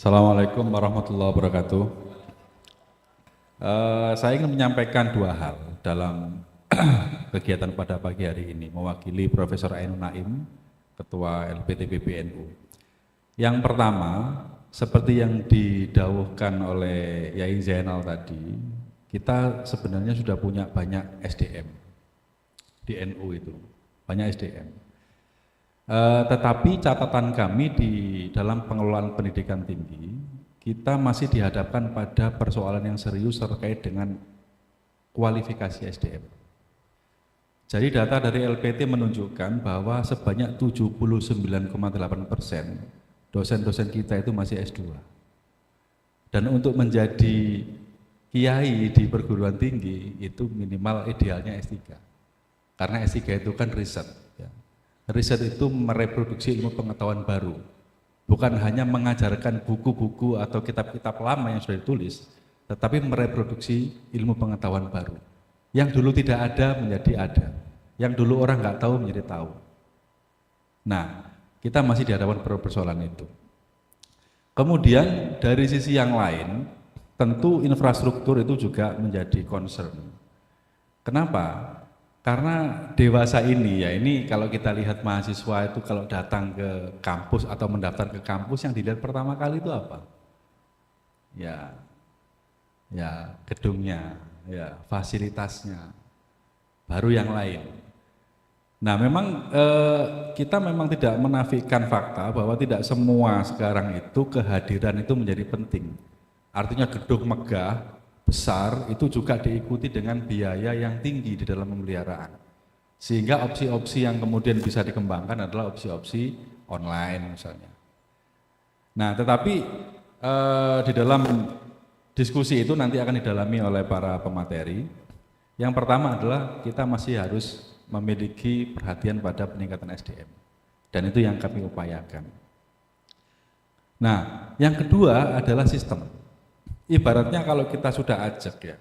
Assalamualaikum warahmatullahi wabarakatuh. Saya ingin menyampaikan dua hal dalam kegiatan pada pagi hari ini, mewakili Profesor Ainun Naim, Ketua LPTPBNU. Yang pertama, seperti yang didawuhkan oleh Yai Zainal tadi, kita sebenarnya sudah punya banyak SDM di NU itu, banyak SDM. Tetapi catatan kami di dalam pengelolaan pendidikan tinggi, kita masih dihadapkan pada persoalan yang serius terkait dengan kualifikasi SDM. Jadi data dari LPT menunjukkan bahwa sebanyak 79,8% dosen-dosen kita itu masih S2. Dan untuk menjadi kiai di perguruan tinggi itu minimal idealnya S3. Karena S3 itu kan riset. Riset itu mereproduksi ilmu pengetahuan baru, bukan hanya mengajarkan buku-buku atau kitab-kitab lama yang sudah ditulis, tetapi mereproduksi ilmu pengetahuan baru. Yang dulu tidak ada menjadi ada, yang dulu orang nggak tahu menjadi tahu. Nah, kita masih dihadapkan persoalan itu. Kemudian dari sisi yang lain, tentu infrastruktur itu juga menjadi concern. Kenapa? Karena dewasa ini ya, ini kalau kita lihat mahasiswa itu kalau datang ke kampus atau mendaftar ke kampus yang dilihat pertama kali itu apa? Ya gedungnya, ya fasilitasnya, baru yang lain. Nah memang kita memang tidak menafikan fakta bahwa tidak semua sekarang itu kehadiran itu menjadi penting. Artinya gedung megah, besar itu juga diikuti dengan biaya yang tinggi di dalam pemeliharaan, sehingga opsi-opsi yang kemudian bisa dikembangkan adalah opsi-opsi online misalnya. Nah tetapi di dalam diskusi itu nanti akan didalami oleh para pemateri. Yang pertama adalah kita masih harus memiliki perhatian pada peningkatan SDM, dan itu yang kami upayakan. Nah yang kedua adalah sistem. Ibaratnya kalau kita sudah ajak ya,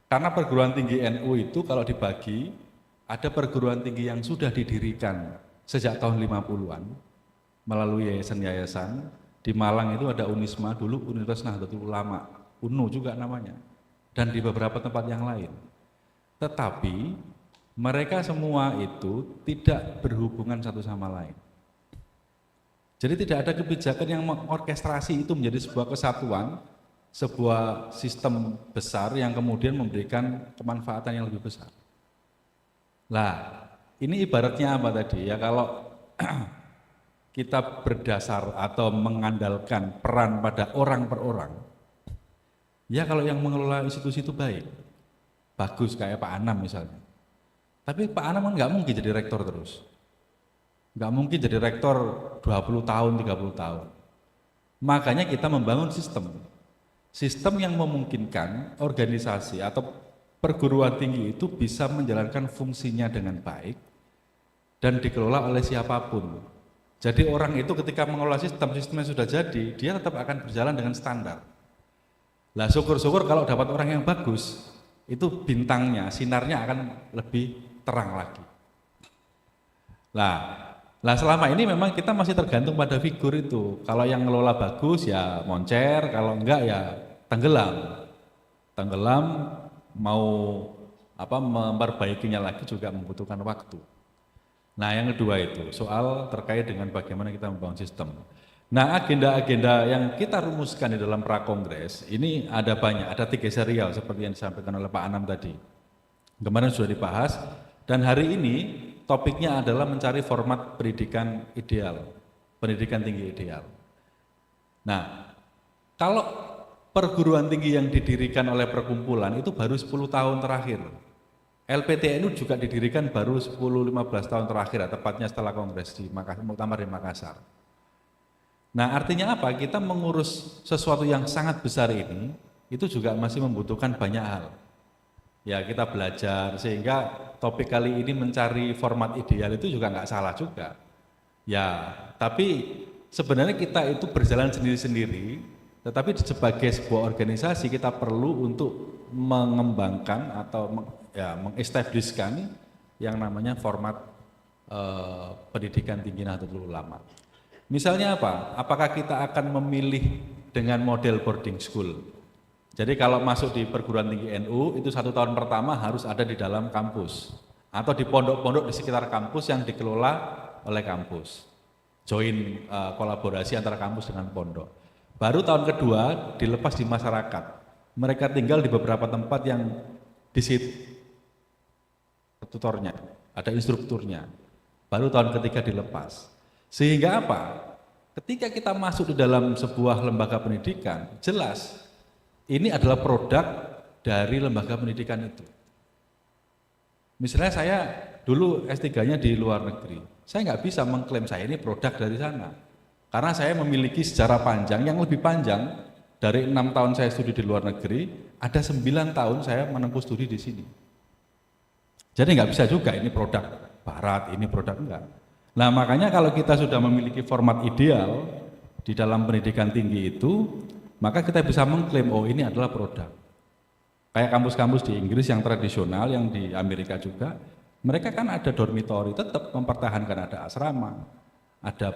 karena perguruan tinggi NU itu kalau dibagi, ada perguruan tinggi yang sudah didirikan sejak tahun 50-an melalui yayasan-yayasan. Di Malang itu ada Unisma, dulu Universitas Nahdlatul Ulama, UNU juga namanya, dan di beberapa tempat yang lain. Tetapi mereka semua itu tidak berhubungan satu sama lain. Jadi tidak ada kebijakan yang mengorkestrasi itu menjadi sebuah kesatuan, sebuah sistem besar yang kemudian memberikan kemanfaatan yang lebih besar. Lah, ini ibaratnya apa tadi ya, kalau kita berdasar atau mengandalkan peran pada orang per orang, ya kalau yang mengelola institusi itu baik, bagus kayak Pak Anam misalnya. Tapi Pak Anam kan nggak mungkin jadi rektor terus. Nggak mungkin jadi rektor 20 tahun, 30 tahun. Makanya kita membangun sistem yang memungkinkan organisasi atau perguruan tinggi itu bisa menjalankan fungsinya dengan baik dan dikelola oleh siapapun. Jadi orang itu ketika mengelola sistemnya sudah jadi, dia tetap akan berjalan dengan standar. Lah syukur-syukur kalau dapat orang yang bagus, itu bintangnya, sinarnya akan lebih terang lagi. Lah selama ini memang kita masih tergantung pada figur itu. Kalau yang ngelola bagus ya moncer, kalau enggak ya tenggelam. Tenggelam mau memperbaikinya lagi juga membutuhkan waktu. Nah yang kedua itu soal terkait dengan bagaimana kita membangun sistem. Nah agenda-agenda yang kita rumuskan di dalam prakongres ini ada banyak, ada 3 serial seperti yang disampaikan oleh Pak Anam tadi. Kemarin sudah dibahas dan hari ini topiknya adalah mencari format pendidikan ideal, pendidikan tinggi ideal. Nah, kalau perguruan tinggi yang didirikan oleh perkumpulan itu baru 10 tahun terakhir. LPTNU juga didirikan baru 10-15 tahun terakhir, tepatnya setelah kongres di Muktamar di Makassar. Nah, artinya apa? Kita mengurus sesuatu yang sangat besar ini, itu juga masih membutuhkan banyak hal. Ya kita belajar, sehingga topik kali ini mencari format ideal itu juga nggak salah juga. Ya, tapi sebenarnya kita itu berjalan sendiri-sendiri, tetapi sebagai sebuah organisasi kita perlu untuk mengembangkan atau mengestablishkan yang namanya format pendidikan tinggi Nahdlatul Ulama. Misalnya apa? Apakah kita akan memilih dengan model boarding school. Jadi kalau masuk di perguruan tinggi NU itu 1 tahun pertama harus ada di dalam kampus atau di pondok-pondok di sekitar kampus yang dikelola oleh kampus. Join kolaborasi antara kampus dengan pondok. Baru tahun kedua dilepas di masyarakat. Mereka tinggal di beberapa tempat yang di situ tutornya, ada instrukturnya. Baru tahun ketiga dilepas. Sehingga apa? Ketika kita masuk di dalam sebuah lembaga pendidikan, jelas ini adalah produk dari lembaga pendidikan itu. Misalnya saya dulu S3-nya di luar negeri, saya nggak bisa mengklaim saya ini produk dari sana. Karena saya memiliki sejarah panjang yang lebih panjang, dari 6 tahun saya studi di luar negeri, ada 9 tahun saya menempuh studi di sini. Jadi nggak bisa juga ini produk barat, ini produk enggak. Nah makanya kalau kita sudah memiliki format ideal di dalam pendidikan tinggi itu, maka kita bisa mengklaim, oh ini adalah produk. Kayak kampus-kampus di Inggris yang tradisional, yang di Amerika juga, mereka kan ada dormitory, tetap mempertahankan ada asrama, ada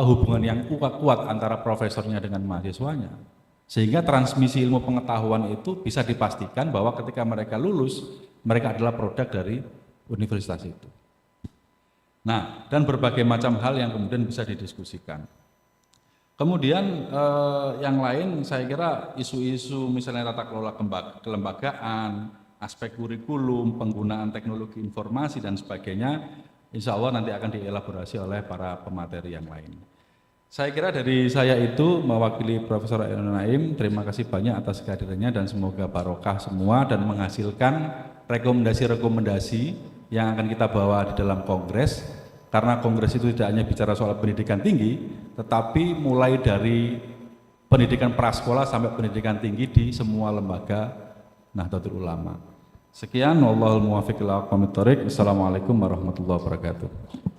hubungan yang kuat antara profesornya dengan mahasiswanya. Sehingga transmisi ilmu pengetahuan itu bisa dipastikan bahwa ketika mereka lulus, mereka adalah produk dari universitas itu. Nah, dan berbagai macam hal yang kemudian bisa didiskusikan. Kemudian yang lain saya kira isu-isu misalnya tata kelola kelembagaan, aspek kurikulum, penggunaan teknologi informasi dan sebagainya, insya Allah nanti akan dielaborasi oleh para pemateri yang lain. Saya kira dari saya itu mewakili Profesor Ainun Naim, terima kasih banyak atas kehadirannya dan semoga barokah semua dan menghasilkan rekomendasi-rekomendasi yang akan kita bawa di dalam kongres, karena kongres itu tidak hanya bicara soal pendidikan tinggi, tetapi mulai dari pendidikan prasekolah sampai pendidikan tinggi di semua lembaga Nahdlatul Ulama. Sekian, wallahul muwaffiq ila aqwamit thoriq. Assalamualaikum warahmatullahi wabarakatuh.